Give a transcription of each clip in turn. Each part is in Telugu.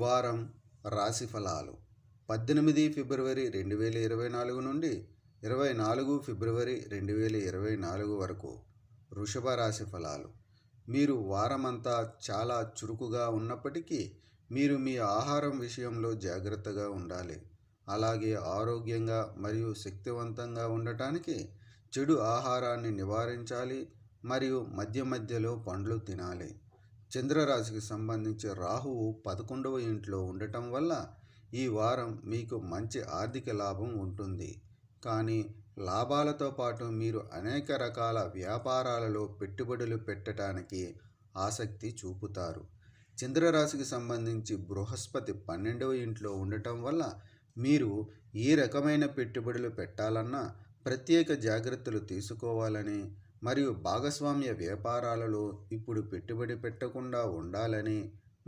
వారం రాశి ఫలాలు 18 ఫిబ్రవరి 2024 నుండి 24 ఫిబ్రవరి 2024 వరకు వృషభ రాశి ఫలాలు. మీరు వారమంతా చాలా చురుకుగా ఉన్నప్పటికీ మీరు మీ ఆహారం విషయంలో జాగ్రత్తగా ఉండాలి. అలాగే ఆరోగ్యంగా మరియు శక్తివంతంగా ఉండటానికి చెడు ఆహారాన్ని నివారించాలి మరియు మధ్య మధ్యలో పండ్లు తినాలి. చంద్రరాశికి సంబంధించి రాహువు 11వ ఇంట్లో ఉండటం వల్ల ఈ వారం మీకు మంచి ఆర్థిక లాభం ఉంటుంది. కానీ లాభాలతో పాటు మీరు అనేక రకాల వ్యాపారాలలో పెట్టుబడులు పెట్టడానికి ఆసక్తి చూపుతారు. చంద్రరాశికి సంబంధించి బృహస్పతి 12వ ఇంట్లో ఉండటం వల్ల మీరు ఏ రకమైన పెట్టుబడులు పెట్టాలన్నా ప్రత్యేక జాగ్రత్తలు తీసుకోవాలని మరియు భాగస్వామ్య వ్యాపారాలలో ఇప్పుడు పెట్టుబడి పెట్టకుండా ఉండాలని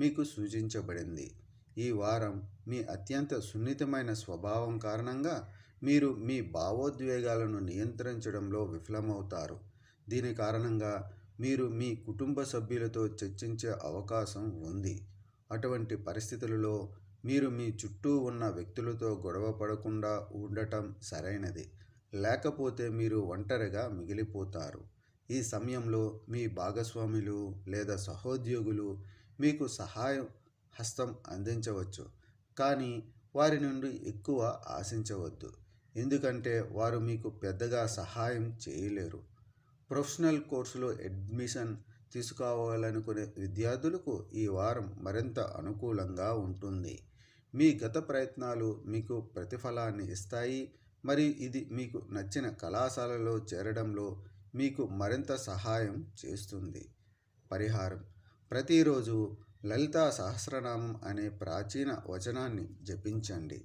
మీకు సూచించబడింది. ఈ వారం మీ అత్యంత సున్నితమైన స్వభావం కారణంగా మీరు మీ భావోద్వేగాలను నియంత్రించడంలో విఫలమవుతారు. దీని కారణంగా మీరు మీ కుటుంబ సభ్యులతో చర్చించే అవకాశం ఉంది. అటువంటి పరిస్థితులలో మీరు మీ చుట్టూ ఉన్న వ్యక్తులతో గొడవ పడకుండా ఉండటం సరైనది. లేకపోతే మీరు ఒంటరిగా మిగిలిపోతారు. ఈ సమయంలో మీ భాగస్వాములు లేదా సహోద్యోగులు మీకు సహాయం హస్తం అందించవచ్చు, కానీ వారి నుండి ఎక్కువ ఆశించవద్దు, ఎందుకంటే వారు మీకు పెద్దగా సహాయం చేయలేరు. ప్రొఫెషనల్ కోర్సులో అడ్మిషన్ తీసుకోవాలనుకునే విద్యార్థులకు ఈ వారం మరింత అనుకూలంగా ఉంటుంది. మీ గత ప్రయత్నాలు మీకు ప్రతిఫలాన్ని ఇస్తాయి మరియు ఇది మీకు నచ్చిన కళాశాలలో చేరడంలో మీకు మరింత సహాయం చేస్తుంది. పరిహారం: ప్రతిరోజు లలితా సహస్రనామం అనే ప్రాచీన వచనాన్ని జపించండి.